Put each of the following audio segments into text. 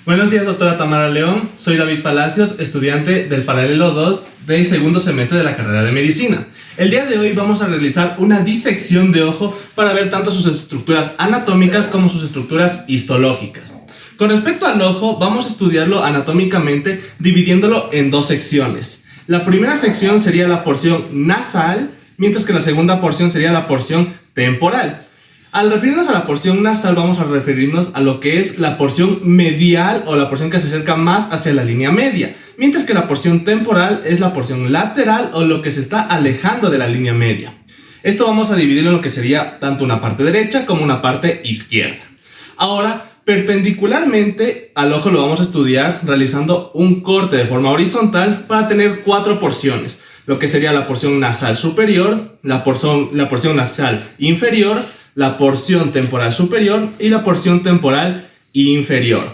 Buenos días, doctora Tamara León. Soy David Palacios, estudiante del paralelo 2 del segundo semestre de la carrera de medicina. El día de hoy vamos a realizar una disección de ojo para ver tanto sus estructuras anatómicas como sus estructuras histológicas. Con respecto al ojo, vamos a estudiarlo anatómicamente dividiéndolo en dos secciones. La primera sección sería la porción nasal, mientras que la segunda porción sería la porción temporal. Al referirnos a la porción nasal, vamos a referirnos a lo que es la porción medial o la porción que se acerca más hacia la línea media, mientras que la porción temporal es la porción lateral o lo que se está alejando de la línea media. Esto vamos a dividirlo en lo que sería tanto una parte derecha como una parte izquierda. Ahora, perpendicularmente al ojo lo vamos a estudiar realizando un corte de forma horizontal para tener cuatro porciones, lo que sería la porción nasal superior, la porción nasal inferior, la porción temporal superior y la porción temporal inferior.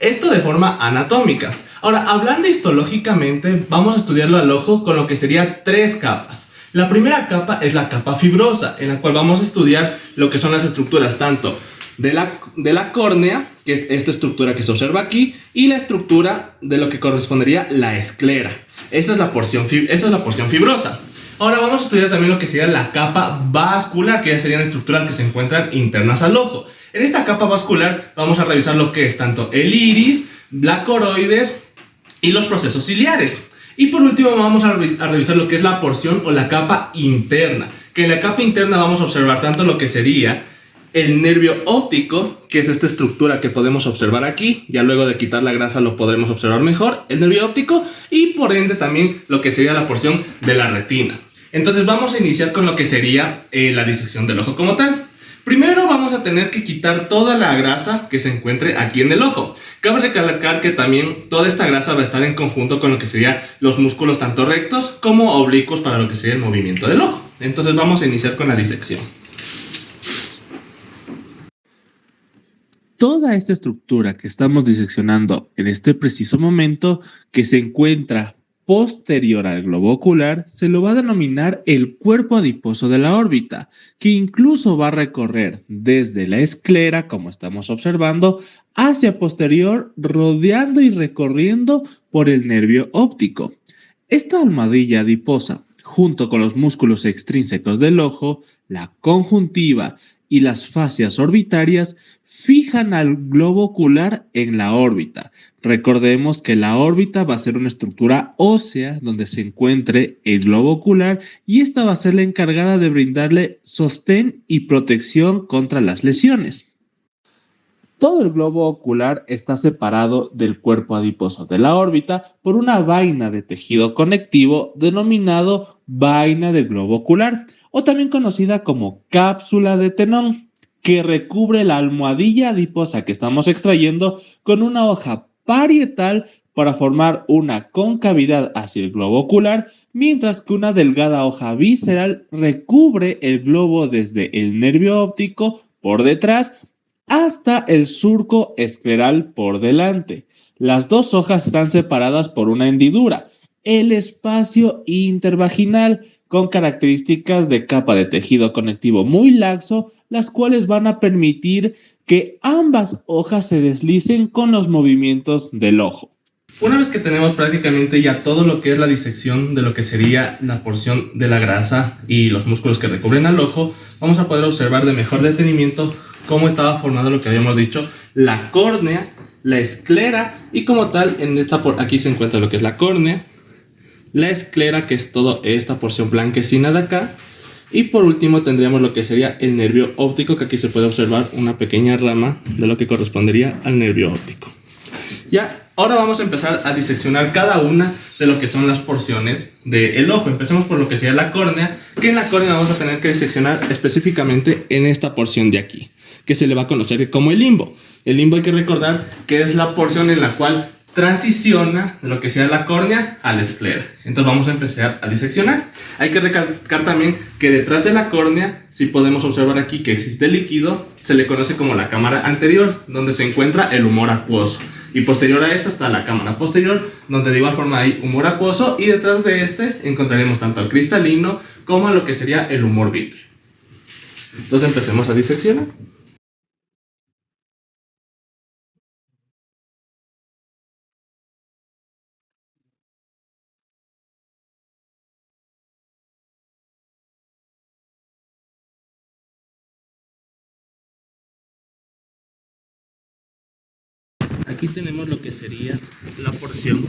Esto de forma anatómica. Ahora, hablando histológicamente, vamos a estudiarlo al ojo con lo que sería tres capas. La primera capa es la capa fibrosa, en la cual vamos a estudiar lo que son las estructuras tanto de la córnea, que es esta estructura que se observa aquí, y la estructura de lo que correspondería la esclera. Esa es la porción fibrosa. Ahora vamos a estudiar también lo que sería la capa vascular, que ya serían estructuras que se encuentran internas al ojo. En esta capa vascular vamos a revisar lo que es tanto el iris, la coroides y los procesos ciliares. Y por último vamos a revisar lo que es la porción o la capa interna, que en la capa interna vamos a observar tanto lo que sería el nervio óptico, que es esta estructura que podemos observar aquí, ya luego de quitar la grasa lo podremos observar mejor, el nervio óptico, y por ende también lo que sería la porción de la retina. Entonces vamos a iniciar con lo que sería la disección del ojo como tal. Primero vamos a tener que quitar toda la grasa que se encuentre aquí en el ojo. Cabe recalcar que también toda esta grasa va a estar en conjunto con lo que serían los músculos tanto rectos como oblicuos para lo que sería el movimiento del ojo. Entonces vamos a iniciar con la disección. Toda esta estructura que estamos diseccionando en este preciso momento, que se encuentra posterior al globo ocular, se lo va a denominar el cuerpo adiposo de la órbita, que incluso va a recorrer desde la esclera, como estamos observando, hacia posterior, rodeando y recorriendo por el nervio óptico. Esta almohadilla adiposa, junto con los músculos extrínsecos del ojo, la conjuntiva y las fascias orbitarias, fijan al globo ocular en la órbita. Recordemos que la órbita va a ser una estructura ósea donde se encuentre el globo ocular y esta va a ser la encargada de brindarle sostén y protección contra las lesiones. Todo el globo ocular está separado del cuerpo adiposo de la órbita por una vaina de tejido conectivo denominado vaina del globo ocular, o también conocida como cápsula de Tenón, que recubre la almohadilla adiposa que estamos extrayendo con una hoja parietal para formar una concavidad hacia el globo ocular, mientras que una delgada hoja visceral recubre el globo desde el nervio óptico por detrás hasta el surco escleral por delante. Las dos hojas están separadas por una hendidura, el espacio intervaginal, con características de capa de tejido conectivo muy laxo, las cuales van a permitir que ambas hojas se deslicen con los movimientos del ojo. Una vez que tenemos prácticamente ya todo lo que es la disección de lo que sería la porción de la grasa y los músculos que recubren al ojo, vamos a poder observar de mejor detenimiento cómo estaba formado lo que habíamos dicho, la córnea, la esclera, y como tal, aquí se encuentra lo que es la córnea, la esclera, que es toda esta porción blanquecina de acá, y por último tendríamos lo que sería el nervio óptico, que aquí se puede observar una pequeña rama de lo que correspondería al nervio óptico. Ya, ahora vamos a empezar a diseccionar cada una de lo que son las porciones del ojo. Empecemos por lo que sería la córnea, que en la córnea vamos a tener que diseccionar específicamente en esta porción de aquí, que se le va a conocer como el limbo. El limbo hay que recordar que es la porción en la cual transiciona de lo que sea la córnea a la esclera. Entonces vamos a empezar a diseccionar. Hay que recalcar también que detrás de la córnea, si podemos observar aquí que existe líquido, se le conoce como la cámara anterior, donde se encuentra el humor acuoso. Y posterior a esta está la cámara posterior, donde de igual forma hay humor acuoso, y detrás de este encontraremos tanto al cristalino como a lo que sería el humor vítreo. Entonces empecemos a diseccionar. aquí tenemos lo que sería la porción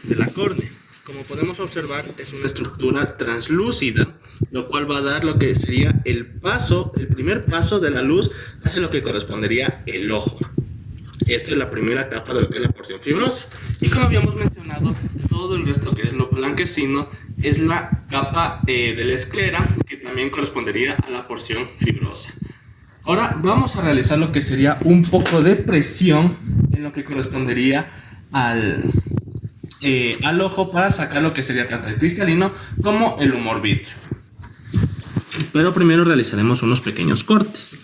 de la córnea. Como podemos observar, es una estructura translúcida, lo cual va a dar lo que sería el primer paso de la luz hacia lo que correspondería el ojo. Esta es la primera capa de lo que es la porción fibrosa. Y como habíamos mencionado, todo el resto que es lo blanquecino es la capa de la esclera, que también correspondería a la porción fibrosa. Ahora vamos a realizar lo que sería un poco de presión en lo que correspondería al ojo para sacar lo que sería tanto el cristalino como el humor vítreo. Pero primero realizaremos unos pequeños cortes.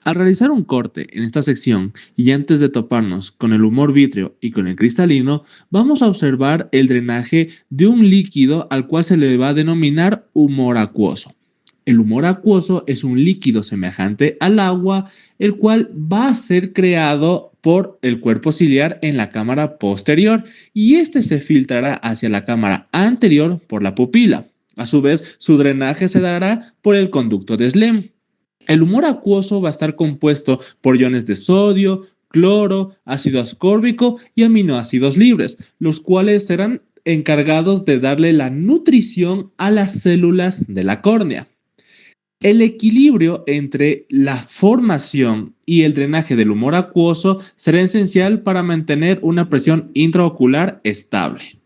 Al realizar un corte en esta sección y antes de toparnos con el humor vítreo y con el cristalino, vamos a observar el drenaje de un líquido al cual se le va a denominar humor acuoso. El humor acuoso es un líquido semejante al agua, el cual va a ser creado por el cuerpo ciliar en la cámara posterior y este se filtrará hacia la cámara anterior por la pupila. A su vez, su drenaje se dará por el conducto de Schlemm. El humor acuoso va a estar compuesto por iones de sodio, cloro, ácido ascórbico y aminoácidos libres, los cuales serán encargados de darle la nutrición a las células de la córnea. El equilibrio entre la formación y el drenaje del humor acuoso será esencial para mantener una presión intraocular estable.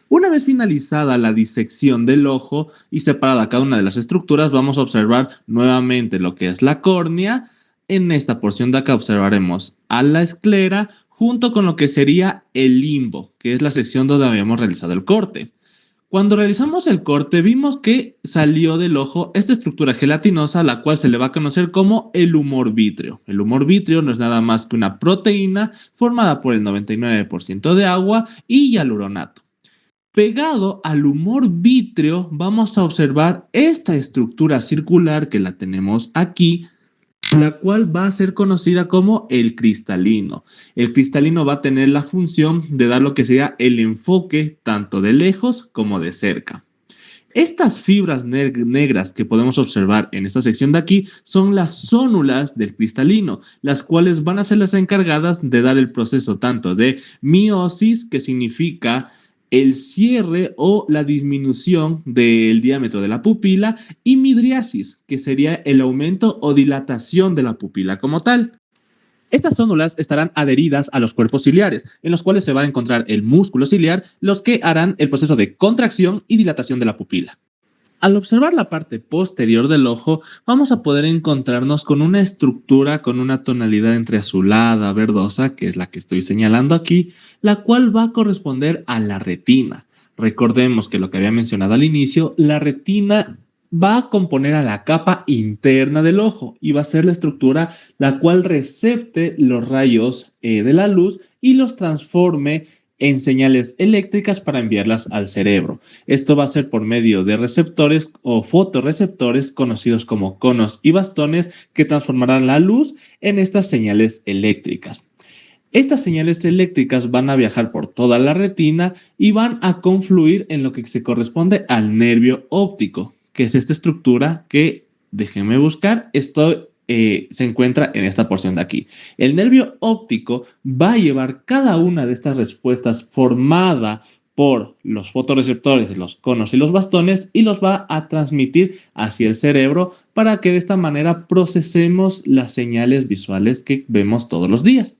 Una vez finalizada la disección del ojo y separada cada una de las estructuras, vamos a observar nuevamente lo que es la córnea. En esta porción de acá observaremos a la esclera junto con lo que sería el limbo, que es la sección donde habíamos realizado el corte. Cuando realizamos el corte vimos que salió del ojo esta estructura gelatinosa, a la cual se le va a conocer como el humor vítreo. El humor vítreo no es nada más que una proteína formada por el 99% de agua y hialuronato. Pegado al humor vítreo vamos a observar esta estructura circular que la tenemos aquí, la cual va a ser conocida como el cristalino. El cristalino va a tener la función de dar lo que sea el enfoque tanto de lejos como de cerca. Estas fibras negras que podemos observar en esta sección de aquí son las zónulas del cristalino, las cuales van a ser las encargadas de dar el proceso tanto de miosis, que significa el cierre o la disminución del diámetro de la pupila, y midriasis, que sería el aumento o dilatación de la pupila como tal. Estas zónulas estarán adheridas a los cuerpos ciliares, en los cuales se va a encontrar el músculo ciliar, los que harán el proceso de contracción y dilatación de la pupila. Al observar la parte posterior del ojo, vamos a poder encontrarnos con una estructura con una tonalidad entre azulada, verdosa, que es la que estoy señalando aquí, la cual va a corresponder a la retina. Recordemos que lo que había mencionado al inicio, la retina va a componer a la capa interna del ojo y va a ser la estructura la cual recepte los rayos de la luz y los transforme en señales eléctricas para enviarlas al cerebro. Esto va a ser por medio de receptores o fotorreceptores conocidos como conos y bastones que transformarán la luz en estas señales eléctricas. Estas señales eléctricas van a viajar por toda la retina y van a confluir en lo que se corresponde al nervio óptico, que es esta estructura que, déjenme buscar, se encuentra en esta porción de aquí. El nervio óptico va a llevar cada una de estas respuestas formada por los fotorreceptores, los conos y los bastones y los va a transmitir hacia el cerebro para que de esta manera procesemos las señales visuales que vemos todos los días.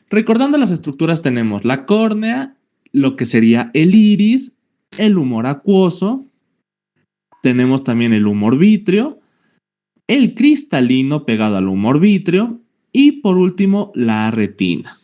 Recordando las estructuras tenemos la córnea, lo que sería el iris, el humor acuoso, tenemos también el humor vítreo, el cristalino pegado al humor vítreo y por último la retina.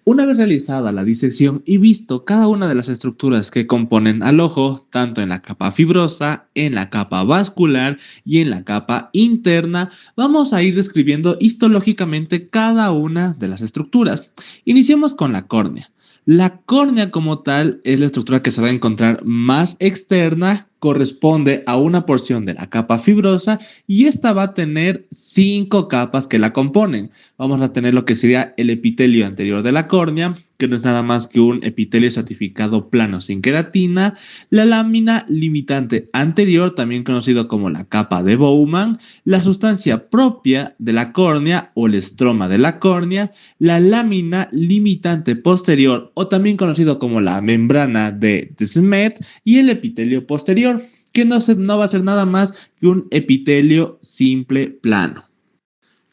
Una vez realizada la disección y visto cada una de las estructuras que componen al ojo, tanto en la capa fibrosa, en la capa vascular y en la capa interna, vamos a ir describiendo histológicamente cada una de las estructuras. Iniciemos con la córnea. La córnea como tal es la estructura que se va a encontrar más externa corresponde a una porción de la capa fibrosa y esta va a tener 5 capas que la componen. Vamos a tener lo que sería el epitelio anterior de la córnea, que no es nada más que un epitelio estratificado plano sin queratina, la lámina limitante anterior, también conocido como la capa de Bowman, la sustancia propia de la córnea o el estroma de la córnea, la lámina limitante posterior o también conocido como la membrana de Descemet y el epitelio posterior, que no va a ser nada más que un epitelio simple plano.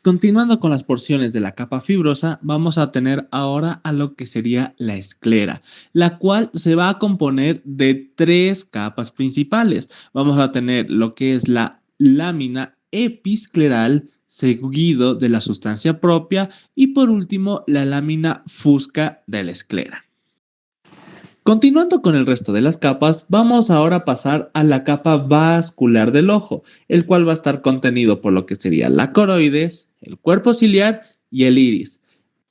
Continuando con las porciones de la capa fibrosa, vamos a tener ahora a lo que sería la esclera, la cual se va a componer de 3 capas principales. Vamos a tener lo que es la lámina episcleral, seguido de la sustancia propia y por último la lámina fusca de la esclera. Continuando con el resto de las capas, vamos ahora a pasar a la capa vascular del ojo, el cual va a estar contenido por lo que sería la coroides, el cuerpo ciliar y el iris.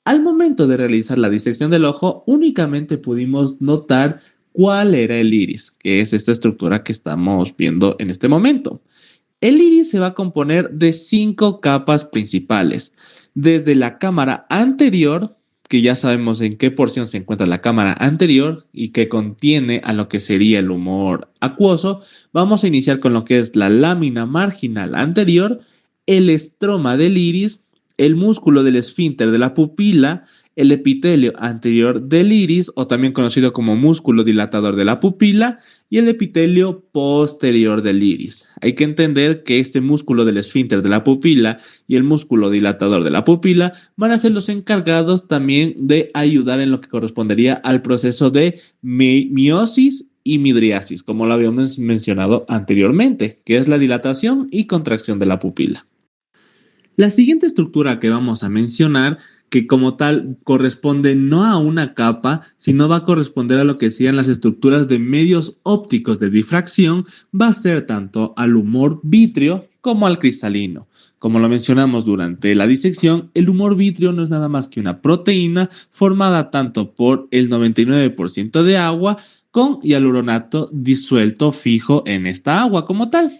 Al momento de realizar la disección del ojo, únicamente pudimos notar cuál era el iris, que es esta estructura que estamos viendo en este momento. El iris se va a componer de 5 capas principales, desde la cámara anterior, que ya sabemos en qué porción se encuentra la cámara anterior y que contiene a lo que sería el humor acuoso. Vamos a iniciar con lo que es la lámina marginal anterior, el estroma del iris, el músculo del esfínter de la pupila, el epitelio anterior del iris, o también conocido como músculo dilatador de la pupila, y el epitelio posterior del iris. Hay que entender que este músculo del esfínter de la pupila y el músculo dilatador de la pupila van a ser los encargados también de ayudar en lo que correspondería al proceso de miosis y midriasis, como lo habíamos mencionado anteriormente, que es la dilatación y contracción de la pupila. La siguiente estructura que vamos a mencionar, que como tal corresponde no a una capa, sino va a corresponder a lo que serían las estructuras de medios ópticos de difracción, va a ser tanto al humor vítreo como al cristalino. Como lo mencionamos durante la disección, el humor vítreo no es nada más que una proteína formada tanto por el 99% de agua con hialuronato disuelto fijo en esta agua como tal.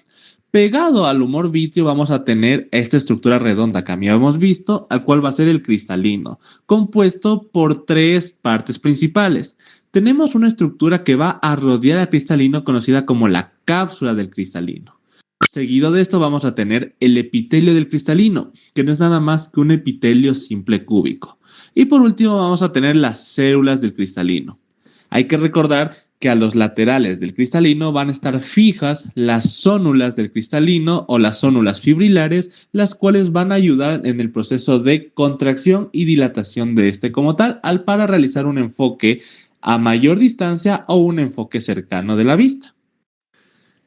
Pegado al humor vítreo vamos a tener esta estructura redonda que habíamos visto, al cual va a ser el cristalino, compuesto por 3 partes principales. Tenemos una estructura que va a rodear al cristalino conocida como la cápsula del cristalino. Seguido de esto vamos a tener el epitelio del cristalino, que no es nada más que un epitelio simple cúbico. Y por último vamos a tener las células del cristalino. Hay que recordar que a los laterales del cristalino van a estar fijas las zónulas del cristalino o las zónulas fibrilares, las cuales van a ayudar en el proceso de contracción y dilatación de este como tal, para realizar un enfoque a mayor distancia o un enfoque cercano de la vista.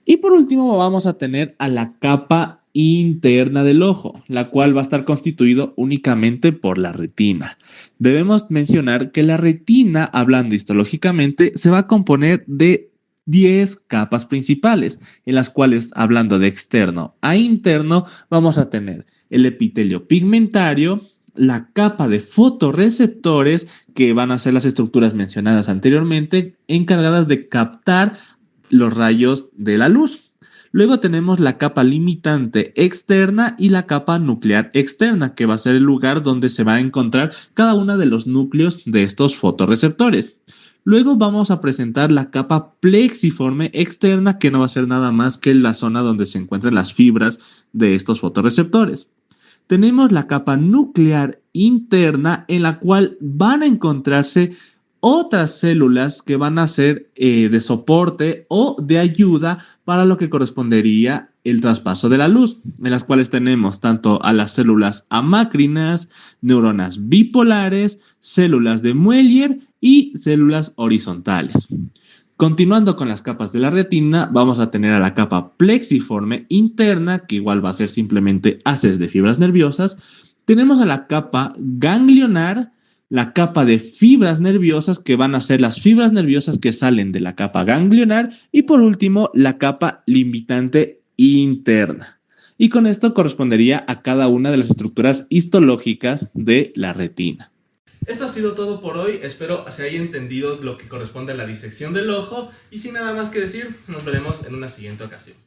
Y por último vamos a tener a la capa interna del ojo, la cual va a estar constituido únicamente por la retina. Debemos mencionar que la retina, hablando histológicamente, se va a componer de 10 capas principales, en las cuales, hablando de externo a interno, vamos a tener el epitelio pigmentario, la capa de fotorreceptores, que van a ser las estructuras mencionadas anteriormente, encargadas de captar los rayos de la luz. Luego tenemos la capa limitante externa y la capa nuclear externa, que va a ser el lugar donde se va a encontrar cada uno de los núcleos de estos fotorreceptores. Luego vamos a presentar la capa plexiforme externa, que no va a ser nada más que la zona donde se encuentran las fibras de estos fotorreceptores. Tenemos la capa nuclear interna, en la cual van a encontrarse otras células que van a ser de soporte o de ayuda para lo que correspondería el traspaso de la luz, en las cuales tenemos tanto a las células amácrinas, neuronas bipolares, células de Muelier y células horizontales. Continuando con las capas de la retina, vamos a tener a la capa plexiforme interna, que igual va a ser simplemente haces de fibras nerviosas. Tenemos a la capa ganglionar, la capa de fibras nerviosas, que van a ser las fibras nerviosas que salen de la capa ganglionar, y por último la capa limitante interna. Y con esto correspondería a cada una de las estructuras histológicas de la retina. Esto ha sido todo por hoy, espero se haya entendido lo que corresponde a la disección del ojo y sin nada más que decir, nos veremos en una siguiente ocasión.